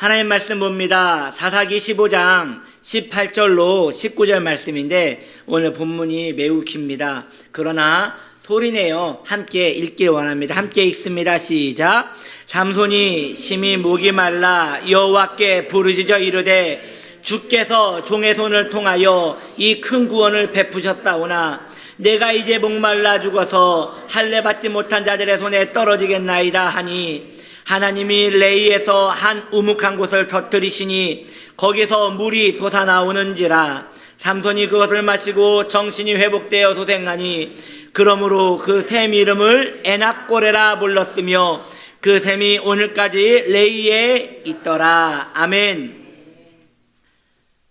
하나님 말씀 봅니다. 사사기 15장 18절로 19절 말씀인데 오늘 본문이 매우 깁니다. 그러나 소리내어 함께 읽기를 원합니다. 함께 읽습니다. 시작. 삼손이 심히 목이 말라 여호와께 부르짖어 이르되 주께서 종의 손을 통하여 이 큰 구원을 베푸셨사오나 내가 이제 목말라 죽어서 할례 받지 못한 자들의 손에 떨어지겠나이다 하니 하나님이 레이에서 한 우묵한 곳을 터뜨리시니 거기서 물이 솟아나오는지라 삼손이 그것을 마시고 정신이 회복되어 도생하니 그러므로 그 샘 이름을 에낙고레라 불렀으며 그 샘이 오늘까지 레이에 있더라. 아멘.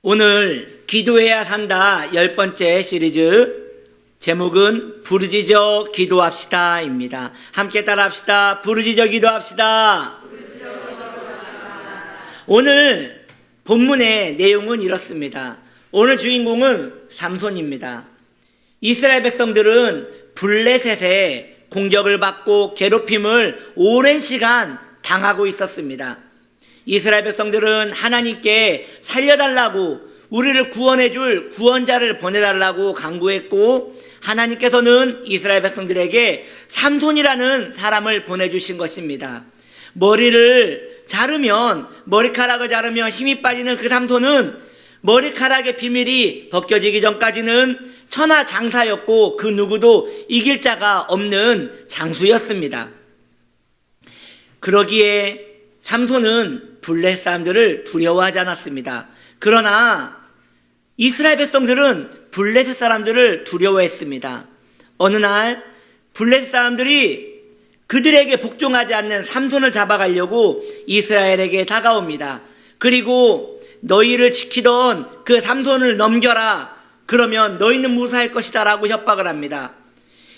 오늘 기도해야 산다 10번째 시리즈 제목은 부르짖어 기도합시다 입니다. 함께 따라합시다. 부르짖어 기도합시다. 오늘 본문의 내용은 이렇습니다. 오늘 주인공은 삼손입니다. 이스라엘 백성들은 블레셋의 공격을 받고 괴롭힘을 오랜 시간 당하고 있었습니다. 이스라엘 백성들은 하나님께 살려달라고 우리를 구원해줄 구원자를 보내달라고 간구했고 하나님께서는 이스라엘 백성들에게 삼손이라는 사람을 보내주신 것입니다. 머리카락을 자르면 힘이 빠지는 그 삼손은 머리카락의 비밀이 벗겨지기 전까지는 천하장사였고 그 누구도 이길 자가 없는 장수였습니다. 그러기에 삼손은 블레셋 사람들을 두려워하지 않았습니다. 그러나 이스라엘 백성들은 블레셋 사람들을 두려워했습니다. 어느 날 블레셋 사람들이 그들에게 복종하지 않는 삼손을 잡아가려고 이스라엘에게 다가옵니다. 그리고 너희를 지키던 그 삼손을 넘겨라. 그러면 너희는 무사할 것이다 라고 협박을 합니다.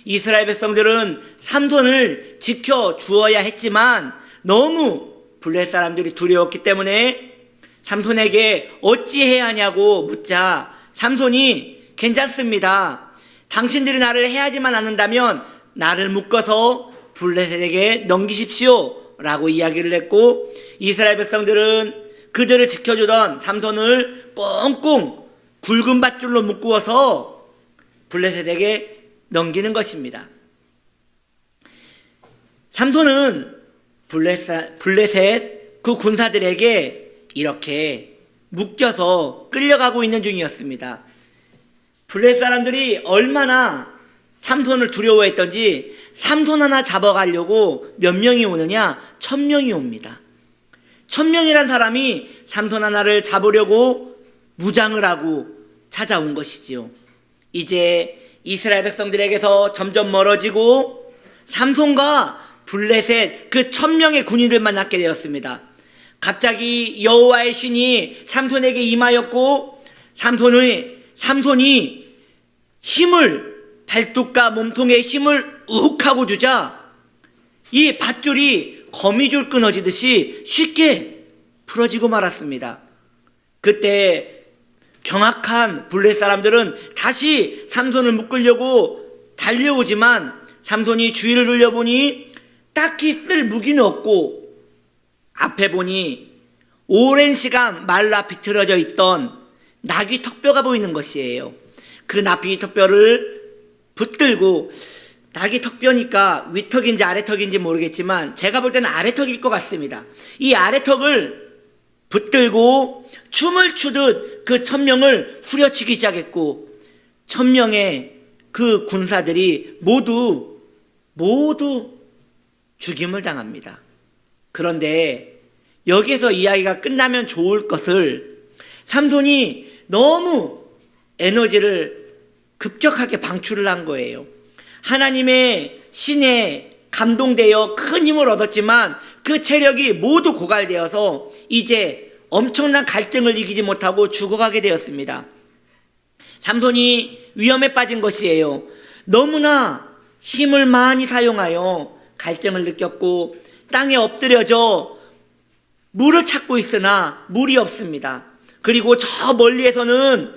이스라엘 백성들은 삼손을 지켜 주어야 했지만 너무 블레셋 사람들이 두려웠기 때문에 삼손에게 어찌해야 하냐고 묻자 삼손이 괜찮습니다. 당신들이 나를 해하지만 않는다면 나를 묶어서 블레셋에게 넘기십시오 라고 이야기를 했고 이스라엘 백성들은 그들을 지켜주던 삼손을 꽁꽁 굵은 밧줄로 묶어서 블레셋에게 넘기는 것입니다. 삼손은 블레셋 그 군사들에게 이렇게 묶여서 끌려가고 있는 중이었습니다. 블레셋 사람들이 얼마나 삼손을 두려워했던지 삼손 하나 잡아가려고 몇 명이 오느냐? 1000명이 옵니다. 1000명이란 사람이 삼손 하나를 잡으려고 무장을 하고 찾아온 것이지요. 이제 이스라엘 백성들에게서 점점 멀어지고 삼손과 블레셋 그 1000명의 군인들만 남게 되었습니다. 갑자기 여호와의 신이 삼손에게 임하였고 삼손이 발뚝과 몸통에 힘을 욱 하고 주자 이 밧줄이 거미줄 끊어지듯이 쉽게 풀어지고 말았습니다. 그때 경악한 블레셋 사람들은 다시 삼손을 묶으려고 달려오지만 삼손이 주위를 돌려보니 딱히 쓸 무기는 없고 앞에 보니 오랜 시간 말라 비틀어져 있던 나귀 턱뼈가 보이는 것이에요. 그 나귀 턱뼈를 붙들고 나귀 턱뼈니까 위턱인지 아래턱인지 모르겠지만 제가 볼 때는 아래턱일 것 같습니다. 이 아래턱을 붙들고 춤을 추듯 그 1000명을 후려치기 시작했고 1000명의 그 군사들이 모두 죽임을 당합니다. 그런데 여기에서 이야기가 끝나면 좋을 것을 삼손이 너무 에너지를 급격하게 방출을 한 거예요. 하나님의 신에 감동되어 큰 힘을 얻었지만 그 체력이 모두 고갈되어서 이제 엄청난 갈등을 이기지 못하고 죽어가게 되었습니다. 삼손이 위험에 빠진 것이에요. 너무나 힘을 많이 사용하여 갈증을 느꼈고 땅에 엎드려져 물을 찾고 있으나 물이 없습니다. 그리고 저 멀리에서는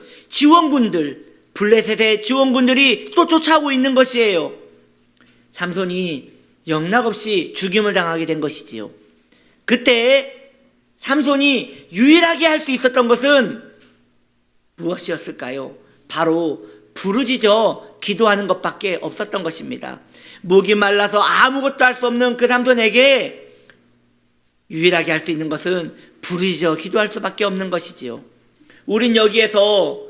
블레셋의 지원군들이 또 쫓아오고 있는 것이에요. 삼손이 영락없이 죽임을 당하게 된 것이지요. 그때 삼손이 유일하게 할 수 있었던 것은 무엇이었을까요? 바로 부르짖어 기도하는 것밖에 없었던 것입니다. 목이 말라서 아무것도 할 수 없는 그 삼손에게 유일하게 할 수 있는 것은 부르짖어 기도할 수밖에 없는 것이지요. 우린 여기에서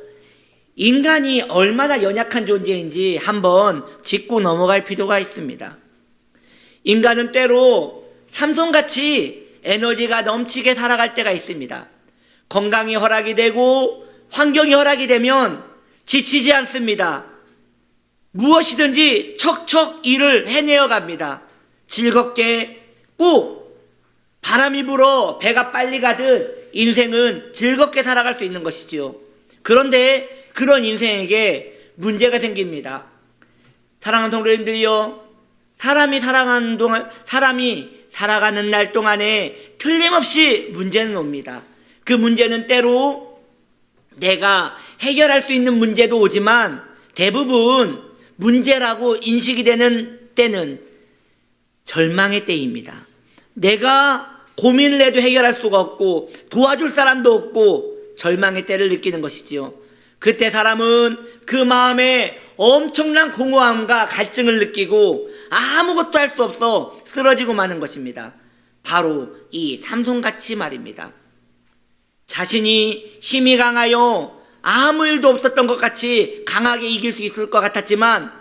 인간이 얼마나 연약한 존재인지 한번 짚고 넘어갈 필요가 있습니다. 인간은 때로 삼손같이 에너지가 넘치게 살아갈 때가 있습니다. 건강이 허락이 되고 환경이 허락이 되면 지치지 않습니다. 무엇이든지 척척 일을 해내어 갑니다. 즐겁게 꼭 바람이 불어 배가 빨리 가듯 인생은 즐겁게 살아갈 수 있는 것이지요. 그런데 그런 인생에게 문제가 생깁니다. 사랑하는 성도님들이요, 사람이 살아가는 날 동안에 틀림없이 문제는 옵니다. 그 문제는 때로 내가 해결할 수 있는 문제도 오지만 대부분 문제라고 인식이 되는 때는 절망의 때입니다. 내가 고민을 해도 해결할 수가 없고 도와줄 사람도 없고 절망의 때를 느끼는 것이지요. 그때 사람은 그 마음에 엄청난 공허함과 갈증을 느끼고 아무것도 할 수 없어 쓰러지고 마는 것입니다. 바로 이 삼손같이 말입니다. 자신이 힘이 강하여 아무 일도 없었던 것 같이 강하게 이길 수 있을 것 같았지만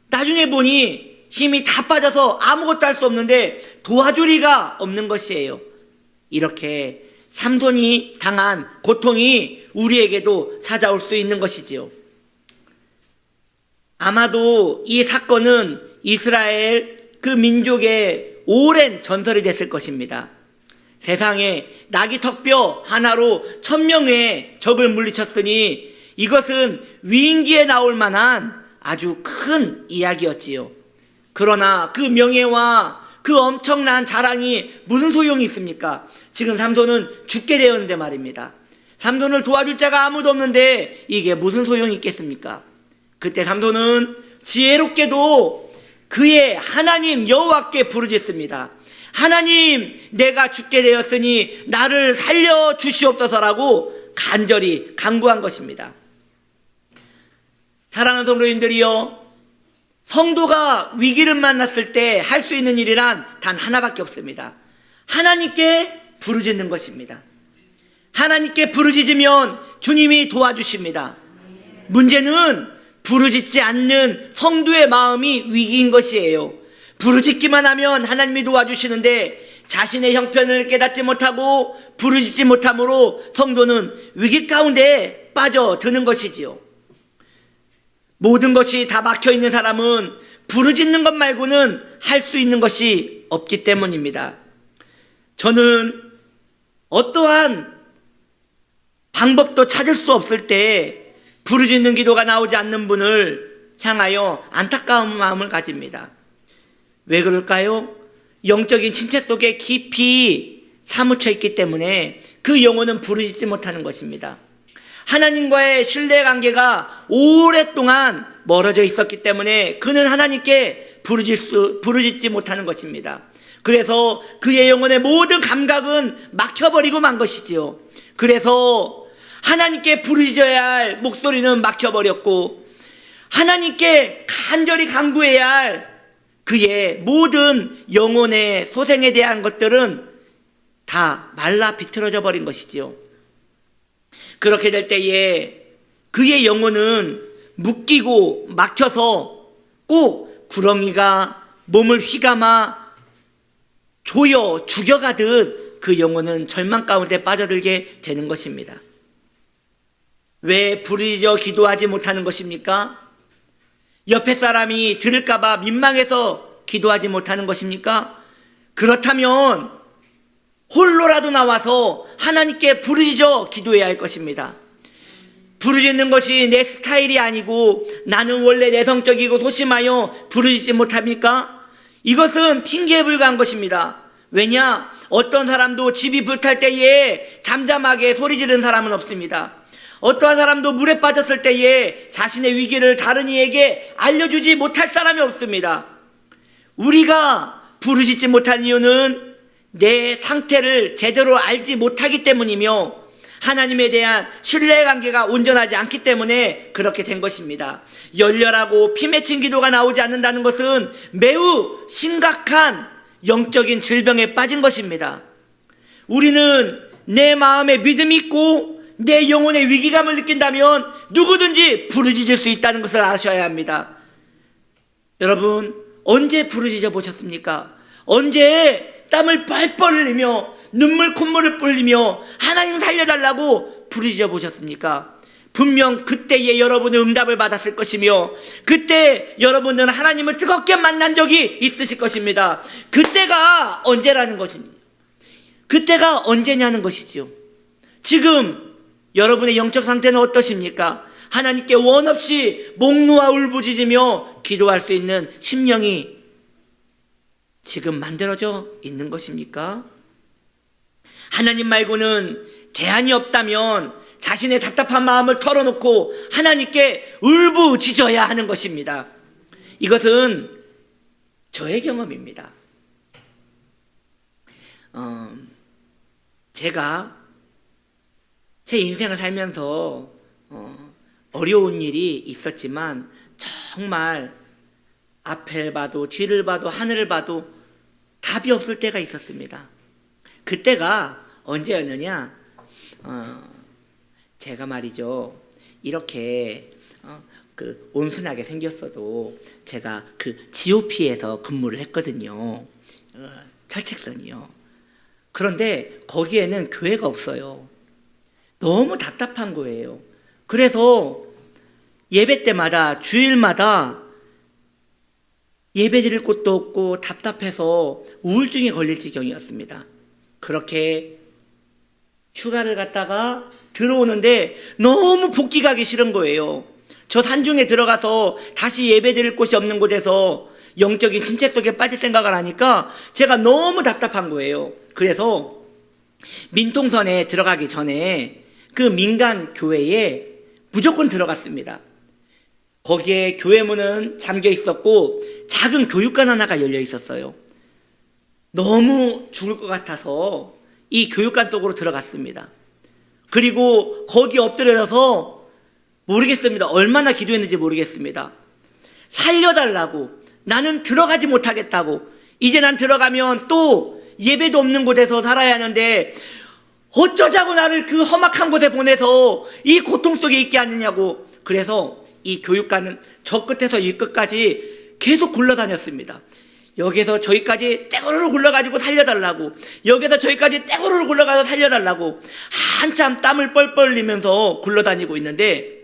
나중에 보니 힘이 다 빠져서 아무것도 할 수 없는데 도와줄 리가 없는 것이에요. 이렇게 삼손이 당한 고통이 우리에게도 찾아올 수 있는 것이지요. 아마도 이 사건은 이스라엘 그 민족의 오랜 전설이 됐을 것입니다. 세상에 나귀 턱뼈 하나로 1000명의 적을 물리쳤으니 이것은 위인기에 나올 만한 아주 큰 이야기였지요. 그러나 그 명예와 그 엄청난 자랑이 무슨 소용이 있습니까? 지금 삼손은 죽게 되었는데 말입니다. 삼손을 도와줄 자가 아무도 없는데 이게 무슨 소용이 있겠습니까? 그때 삼손은 지혜롭게도 그의 하나님 여호와께 부르짖습니다. 하나님, 내가 죽게 되었으니 나를 살려 주시옵소서라고 간절히 간구한 것입니다. 사랑하는 성도님들이요, 성도가 위기를 만났을 때 할 수 있는 일이란 단 하나밖에 없습니다. 하나님께 부르짖는 것입니다. 하나님께 부르짖으면 주님이 도와주십니다. 문제는 부르짖지 않는 성도의 마음이 위기인 것이에요. 부르짖기만 하면 하나님이 도와주시는데 자신의 형편을 깨닫지 못하고 부르짖지 못함으로 성도는 위기 가운데 빠져드는 것이지요. 모든 것이 다 막혀있는 사람은 부르짖는 것 말고는 할 수 있는 것이 없기 때문입니다. 저는 어떠한 방법도 찾을 수 없을 때 부르짖는 기도가 나오지 않는 분을 향하여 안타까운 마음을 가집니다. 왜 그럴까요? 영적인 침체 속에 깊이 사무쳐 있기 때문에 그 영혼은 부르짖지 못하는 것입니다. 하나님과의 신뢰관계가 오랫동안 멀어져 있었기 때문에 그는 하나님께 부르짖지 못하는 것입니다. 그래서 그의 영혼의 모든 감각은 막혀버리고 만 것이지요. 그래서 하나님께 부르짖어야 할 목소리는 막혀버렸고 하나님께 간절히 간구해야 할 그의 모든 영혼의 소생에 대한 것들은 다 말라 비틀어져 버린 것이지요. 그렇게 될 때에 그의 영혼은 묶이고 막혀서 꼭 구렁이가 몸을 휘감아 조여 죽여가듯 그 영혼은 절망 가운데 빠져들게 되는 것입니다. 왜 부르짖어 기도하지 못하는 것입니까? 옆에 사람이 들을까봐 민망해서 기도하지 못하는 것입니까? 그렇다면 홀로라도 나와서 하나님께 부르짖어 기도해야 할 것입니다. 부르짖는 것이 내 스타일이 아니고 나는 원래 내성적이고 소심하여 부르짖지 못합니까? 이것은 핑계에 불과한 것입니다. 왜냐? 어떤 사람도 집이 불탈 때에 잠잠하게 소리 지르는 사람은 없습니다. 어떠한 사람도 물에 빠졌을 때에 자신의 위기를 다른 이에게 알려주지 못할 사람이 없습니다. 우리가 부르짖지 못한 이유는 내 상태를 제대로 알지 못하기 때문이며 하나님에 대한 신뢰관계가 온전하지 않기 때문에 그렇게 된 것입니다. 열렬하고 피 맺힌 기도가 나오지 않는다는 것은 매우 심각한 영적인 질병에 빠진 것입니다. 우리는 내 마음에 믿음이 있고 내 영혼의 위기감을 느낀다면 누구든지 부르짖을 수 있다는 것을 아셔야 합니다. 여러분, 언제 부르짖어 보셨습니까? 언제 땀을 뻘뻘 흘리며 눈물 콧물을 뿌리며 하나님 살려달라고 부르짖어 보셨습니까? 분명 그때에 여러분은 응답을 받았을 것이며 그때 여러분들은 하나님을 뜨겁게 만난 적이 있으실 것입니다. 그때가 언제라는 것입니다. 그때가 언제냐는 것이지요. 지금 여러분의 영적 상태는 어떠십니까? 하나님께 원없이 목놓아 울부짖으며 기도할 수 있는 심령이 지금 만들어져 있는 것입니까? 하나님 말고는 대안이 없다면 자신의 답답한 마음을 털어놓고 하나님께 울부짖어야 하는 것입니다. 이것은 저의 경험입니다. 제가 제 인생을 살면서 어려운 일이 있었지만 정말 앞을 봐도 뒤를 봐도 하늘을 봐도 답이 없을 때가 있었습니다. 그때가 언제였느냐? 제가 말이죠, 이렇게 온순하게 생겼어도 제가 그 GOP에서 근무를 했거든요. 철책선이요. 그런데 거기에는 교회가 없어요. 너무 답답한 거예요. 그래서 예배 때마다 주일마다 예배 드릴 곳도 없고 답답해서 우울증에 걸릴 지경이었습니다. 그렇게 휴가를 갔다가 들어오는데 너무 복귀 가기 싫은 거예요. 저 산중에 들어가서 다시 예배 드릴 곳이 없는 곳에서 영적인 침체 속에 빠질 생각을 하니까 제가 너무 답답한 거예요. 그래서 민통선에 들어가기 전에 그 민간 교회에 무조건 들어갔습니다. 거기에 교회 문은 잠겨 있었고 작은 교육관 하나가 열려 있었어요. 너무 죽을 것 같아서 이 교육관 속으로 들어갔습니다. 그리고 거기 엎드려서 모르겠습니다. 얼마나 기도했는지 모르겠습니다. 살려달라고, 나는 들어가지 못하겠다고, 이제 난 들어가면 또 예배도 없는 곳에서 살아야 하는데 어쩌자고 나를 그 험악한 곳에 보내서 이 고통 속에 있게 하느냐고. 그래서 이 교육관은 저 끝에서 이 끝까지 계속 굴러다녔습니다. 여기서 저기까지 떼구르르 굴러가지고 살려달라고, 여기서 저기까지 떼구르르 굴러가서 살려달라고 한참 땀을 뻘뻘 흘리면서 굴러다니고 있는데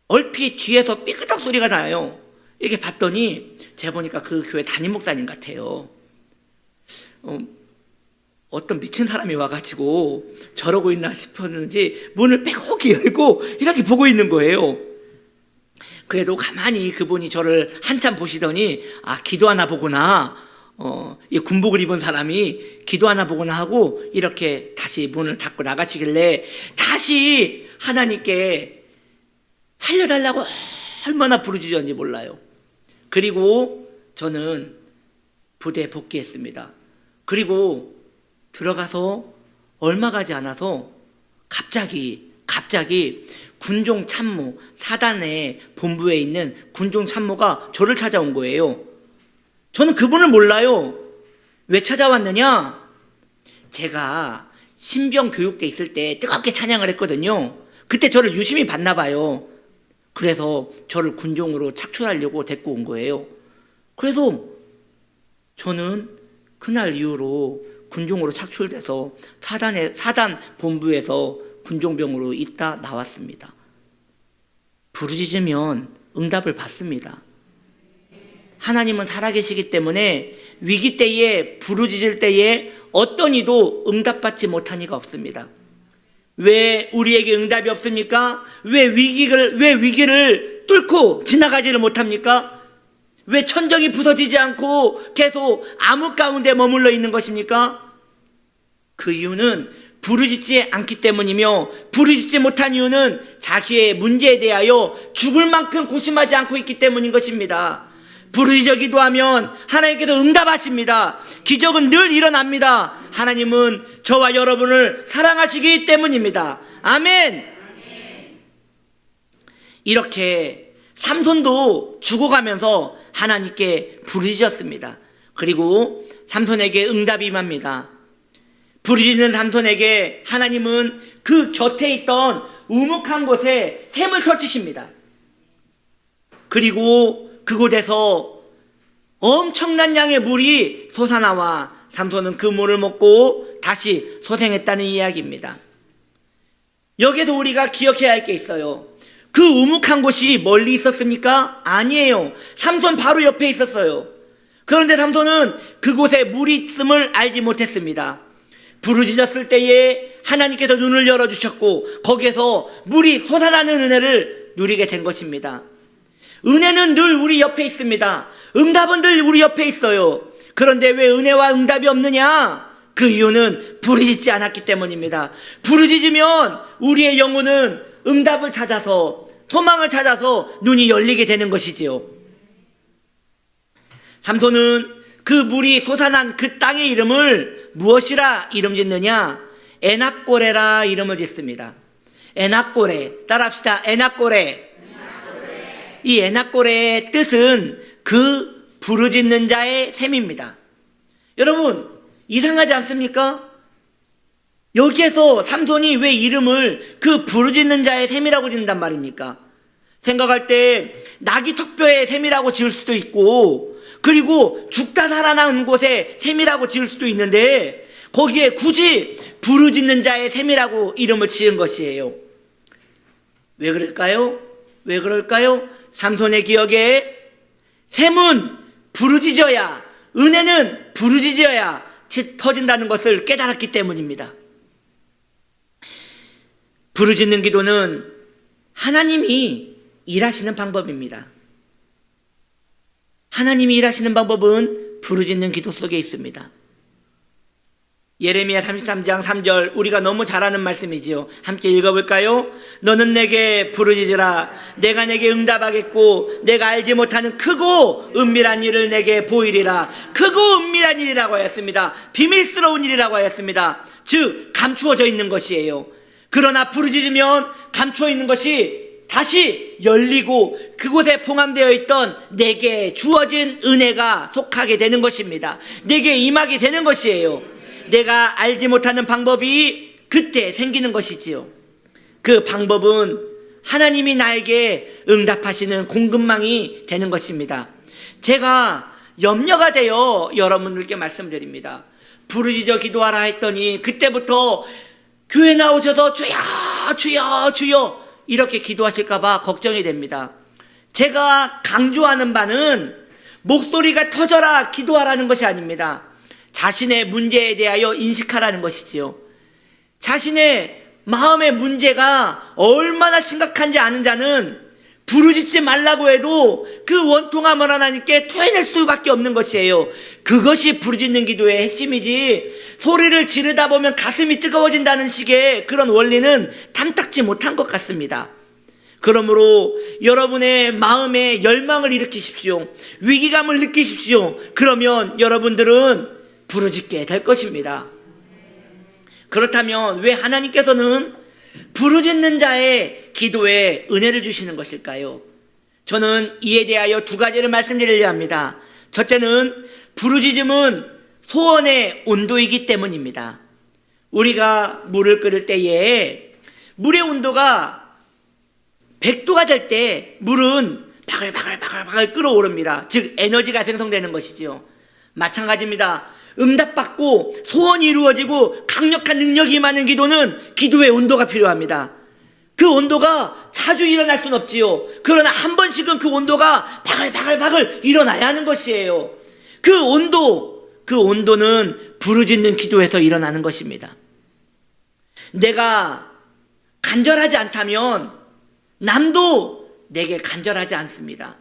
얼핏 뒤에서 삐끄덕 소리가 나요. 이렇게 봤더니 제가 보니까 그 교회 담임 목사님 같아요. 어떤 미친 사람이 와가지고 저러고 있나 싶었는지 문을 빼곡히 열고 이렇게 보고 있는 거예요. 그래도 가만히 그분이 저를 한참 보시더니 기도하나 보구나, 이 군복을 입은 사람이 기도하나 보구나 하고 이렇게 다시 문을 닫고 나가시길래 다시 하나님께 살려달라고 얼마나 부르짖었는지 몰라요. 그리고 저는 부대에 복귀했습니다. 그리고 들어가서 얼마 가지 않아서 갑자기 군종 참모, 사단의 본부에 있는 군종 참모가 저를 찾아온 거예요. 저는 그분을 몰라요. 왜 찾아왔느냐? 제가 신병 교육대 있을 때 뜨겁게 찬양을 했거든요. 그때 저를 유심히 봤나 봐요. 그래서 저를 군종으로 착출하려고 데리고 온 거예요. 그래서 저는 그날 이후로 군종으로 착출돼서 사단 본부에서 군종병으로 있다 나왔습니다. 부르짖으면 응답을 받습니다. 하나님은 살아계시기 때문에 위기 때에, 부르짖을 때에 어떤 이도 응답받지 못한 이가 없습니다. 왜 우리에게 응답이 없습니까? 왜 위기를 뚫고 지나가지를 못합니까? 왜 천정이 부서지지 않고 계속 암흑 가운데 머물러 있는 것입니까? 그 이유는 부르짖지 않기 때문이며, 부르짖지 못한 이유는 자기의 문제에 대하여 죽을 만큼 고심하지 않고 있기 때문인 것입니다. 부르짖어 기도하면 하나님께서 응답하십니다. 기적은 늘 일어납니다. 하나님은 저와 여러분을 사랑하시기 때문입니다. 아멘. 이렇게 삼손도 죽어가면서 하나님께 부르짖었습니다. 그리고 삼손에게 응답이 임합니다. 부르짖는 삼손에게 하나님은 그 곁에 있던 우묵한 곳에 샘을 터치십니다. 그리고 그곳에서 엄청난 양의 물이 솟아나와 삼손은 그 물을 먹고 다시 소생했다는 이야기입니다. 여기서 우리가 기억해야 할 게 있어요. 그 우묵한 곳이 멀리 있었습니까? 아니에요. 삼손 바로 옆에 있었어요. 그런데 삼손은 그곳에 물이 있음을 알지 못했습니다. 부르짖었을 때에 하나님께서 눈을 열어주셨고 거기에서 물이 솟아나는 은혜를 누리게 된 것입니다. 은혜는 늘 우리 옆에 있습니다. 응답은 늘 우리 옆에 있어요. 그런데 왜 은혜와 응답이 없느냐? 그 이유는 부르짖지 않았기 때문입니다. 부르짖으면 우리의 영혼은 응답을 찾아서 소망을 찾아서 눈이 열리게 되는 것이지요. 삼손은 그 물이 솟아난 그 땅의 이름을 무엇이라 이름 짓느냐? 에낙고레라 이름을 짓습니다. 에낙고레, 따라합시다. 에낙고레. 이 에낙고레의 뜻은 그 부르짖는 자의 셈입니다. 여러분, 이상하지 않습니까? 여기에서 삼손이 왜 이름을 그 부르짖는 자의 셈이라고 짓는단 말입니까? 생각할 때 낙이 턱뼈의 셈이라고 지을 수도 있고, 그리고 죽다 살아난 곳에 셈이라고 지을 수도 있는데 거기에 굳이 부르짖는 자의 셈이라고 이름을 지은 것이에요. 왜 그럴까요? 왜 그럴까요? 삼손의 기억에 셈은 부르짖어야, 은혜는 부르짖어야 터진다는 것을 깨달았기 때문입니다. 부르짖는 기도는 하나님이 일하시는 방법입니다. 하나님이 일하시는 방법은 부르짖는 기도 속에 있습니다. 예레미야 33장 3절, 우리가 너무 잘 아는 말씀이지요. 함께 읽어볼까요? 너는 내게 부르짖으라. 내가 내게 응답하겠고 내가 알지 못하는 크고 은밀한 일을 내게 보이리라. 크고 은밀한 일이라고 하였습니다. 비밀스러운 일이라고 하였습니다. 즉 감추어져 있는 것이에요. 그러나 부르짖으면 감추어 있는 것이 다시 열리고 그곳에 포함되어 있던 내게 주어진 은혜가 속하게 되는 것입니다. 내게 임하게 되는 것이에요. 내가 알지 못하는 방법이 그때 생기는 것이지요. 그 방법은 하나님이 나에게 응답하시는 공급망이 되는 것입니다. 제가 염려가 되어 여러분들께 말씀드립니다. 부르짖어 기도하라 했더니 그때부터 교회 나오셔서 주여 주여 주여 이렇게 기도하실까봐 걱정이 됩니다. 제가 강조하는 바는 목소리가 터져라 기도하라는 것이 아닙니다. 자신의 문제에 대하여 인식하라는 것이지요. 자신의 마음의 문제가 얼마나 심각한지 아는 자는 부르짖지 말라고 해도 그 원통함을 하나님께 토해낼 수밖에 없는 것이에요. 그것이 부르짖는 기도의 핵심이지, 소리를 지르다 보면 가슴이 뜨거워진다는 식의 그런 원리는 탐탁지 못한 것 같습니다. 그러므로 여러분의 마음에 열망을 일으키십시오. 위기감을 느끼십시오. 그러면 여러분들은 부르짖게 될 것입니다. 그렇다면 왜 하나님께서는 부르짖는 자의 기도에 은혜를 주시는 것일까요? 저는 이에 대하여 두 가지를 말씀드리려 합니다. 첫째는 부르짖음은 소원의 온도이기 때문입니다. 우리가 물을 끓일 때에 물의 온도가 100도가 될 때 물은 바글바글 끓어오릅니다. 즉 에너지가 생성되는 것이지요. 마찬가지입니다. 응답받고 소원이 이루어지고 강력한 능력이 임하는 기도는 기도의 온도가 필요합니다. 그 온도가 자주 일어날 수는 없지요. 그러나 한 번씩은 그 온도가 바글 일어나야 하는 것이에요. 그 온도는 부르짖는 기도에서 일어나는 것입니다. 내가 간절하지 않다면 남도 내게 간절하지 않습니다.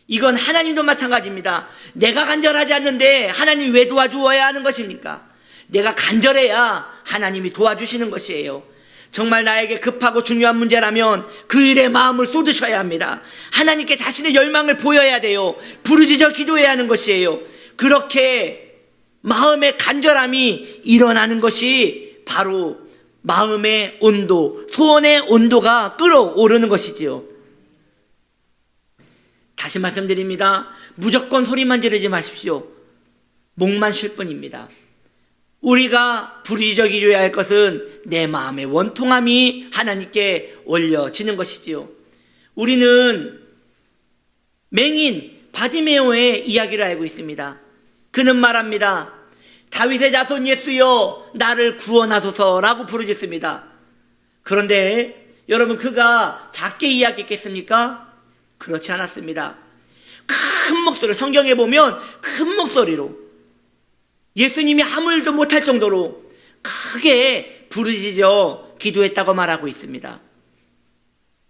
이건 하나님도 마찬가지입니다. 내가 간절하지 않는데 하나님 왜 도와주어야 하는 것입니까? 내가 간절해야 하나님이 도와주시는 것이에요. 정말 나에게 급하고 중요한 문제라면 그 일에 마음을 쏟으셔야 합니다. 하나님께 자신의 열망을 보여야 돼요. 부르짖어 기도해야 하는 것이에요. 그렇게 마음의 간절함이 일어나는 것이 바로 마음의 온도, 소원의 온도가 끓어오르는 것이지요. 다시 말씀드립니다. 무조건 소리만 지르지 마십시오. 목만 쉴 뿐입니다. 우리가 부르짖어 기도해야 할 것은 내 마음의 원통함이 하나님께 올려지는 것이지요. 우리는 맹인 바디메오의 이야기를 알고 있습니다. 그는 말합니다. 다윗의 자손 예수여 나를 구원하소서라고 부르짖습니다. 그런데 여러분, 그가 작게 이야기했겠습니까? 그렇지 않았습니다. 큰 목소리, 성경에 보면 큰 목소리로 예수님이 아무 일도 못할 정도로 크게 부르짖어 기도했다고 말하고 있습니다.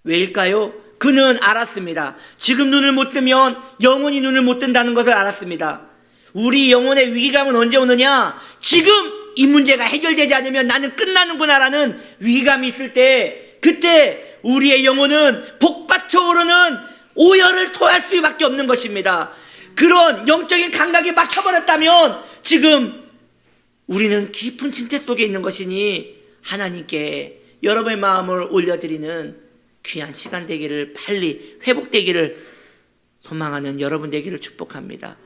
왜일까요? 그는 알았습니다. 지금 눈을 못 뜨면 영원히 눈을 못 뜬다는 것을 알았습니다. 우리 영혼의 위기감은 언제 오느냐? 지금 이 문제가 해결되지 않으면 나는 끝나는구나라는 위기감이 있을 때, 그때 우리의 영혼은 복받쳐 오르는 오열을 토할 수밖에 없는 것입니다. 그런 영적인 감각이 막혀버렸다면 지금 우리는 깊은 침체 속에 있는 것이니 하나님께 여러분의 마음을 올려드리는 귀한 시간 되기를, 빨리 회복되기를 소망하는 여러분 되기를 축복합니다.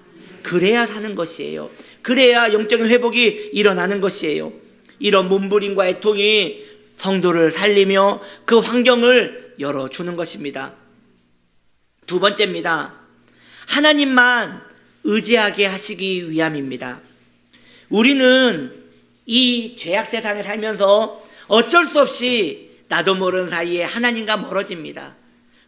그래야 사는 것이에요. 그래야 영적인 회복이 일어나는 것이에요. 이런 몸부림과 애통이 성도를 살리며 그 환경을 열어주는 것입니다. 두 번째입니다. 하나님만 의지하게 하시기 위함입니다. 우리는 이 죄악 세상에 살면서 어쩔 수 없이 나도 모르는 사이에 하나님과 멀어집니다.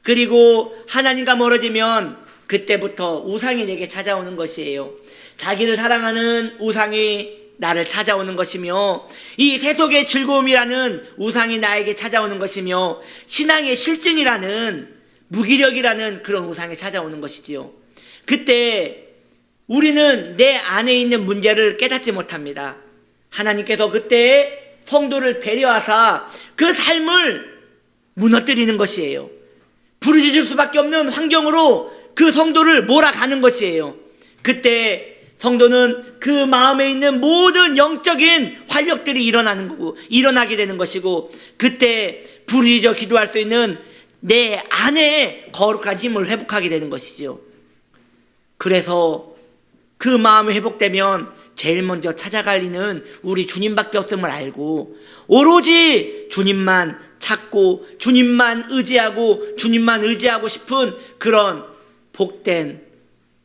그리고 하나님과 멀어지면 그때부터 우상이 내게 찾아오는 것이에요. 자기를 사랑하는 우상이 나를 찾아오는 것이며, 이 세속의 즐거움이라는 우상이 나에게 찾아오는 것이며, 신앙의 실증이라는, 무기력이라는 그런 우상이 찾아오는 것이지요. 그때 우리는 내 안에 있는 문제를 깨닫지 못합니다. 하나님께서 그때 성도를 배려하사 그 삶을 무너뜨리는 것이에요. 부르짖을 수밖에 없는 환경으로 그 성도를 몰아가는 것이에요. 그때 성도는 그 마음에 있는 모든 영적인 활력들이 일어나게 되는 것이고, 그때 부르짖어 기도할 수 있는 내 안에 거룩한 힘을 회복하게 되는 것이죠. 그래서 그 마음이 회복되면 제일 먼저 찾아갈 이는 우리 주님밖에 없음을 알고, 오로지 주님만 찾고 주님만 의지하고 싶은 그런 복된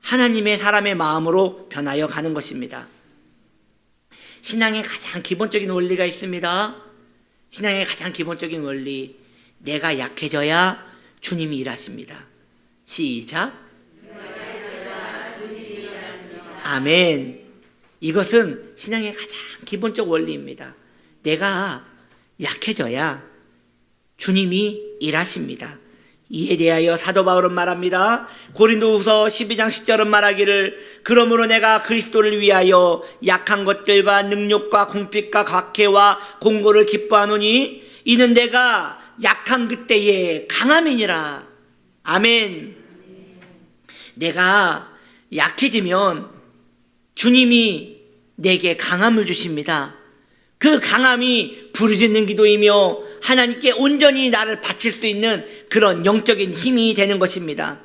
하나님의 사람의 마음으로 변하여 가는 것입니다. 신앙의 가장 기본적인 원리가 있습니다. 신앙의 가장 기본적인 원리, 내가 약해져야 주님이 일하십니다. 시작. 아멘. 이것은 신앙의 가장 기본적 원리입니다. 내가 약해져야 주님이 일하십니다. 이에 대하여 사도 바울은 말합니다. 고린도후서 12장 10절은 말하기를, 그러므로 내가 그리스도를 위하여 약한 것들과 능력과 궁핍과 각해와 공고를 기뻐하노니 이는 내가 약한 그때에 강함이니라. 아멘. 내가 약해지면 주님이 내게 강함을 주십니다. 그 강함이 부르짖는 기도이며 하나님께 온전히 나를 바칠 수 있는 그런 영적인 힘이 되는 것입니다.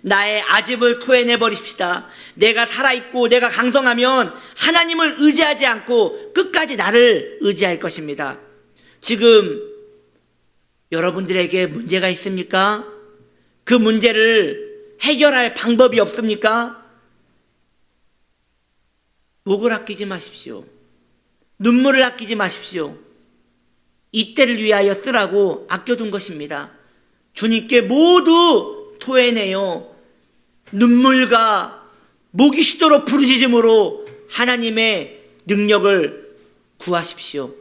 나의 아집을 토해내 버리십시다. 내가 살아있고 내가 강성하면 하나님을 의지하지 않고 끝까지 나를 의지할 것입니다. 지금 여러분들에게 문제가 있습니까? 그 문제를 해결할 방법이 없습니까? 목을 아끼지 마십시오. 눈물을 아끼지 마십시오. 이때를 위하여 쓰라고 아껴둔 것입니다. 주님께 모두 토해내요. 눈물과 목이 쉬도록 부르짖음으로 하나님의 능력을 구하십시오.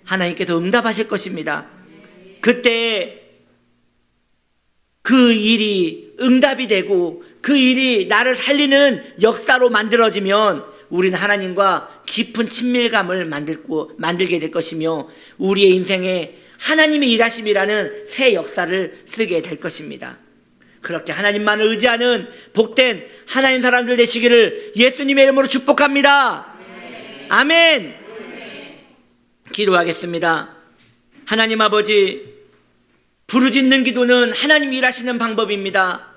하나님께서 응답하실 것입니다. 그때 그 일이 응답이 되고 그 일이 나를 살리는 역사로 만들어지면 우리는 하나님과 깊은 친밀감을 만들게 될 것이며 우리의 인생에 하나님의 일하심이라는 새 역사를 쓰게 될 것입니다. 그렇게 하나님만을 의지하는 복된 하나님 사람들 되시기를 예수님의 이름으로 축복합니다. 아멘. 기도하겠습니다. 하나님 아버지, 부르짖는 기도는 하나님 일하시는 방법입니다.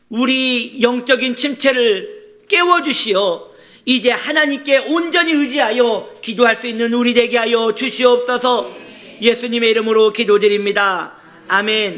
우리 영적인 침체를 깨워주시어 이제 하나님께 온전히 의지하여 기도할 수 있는 우리 되게 하여 주시옵소서. 예수님의 이름으로 기도드립니다. 아멘.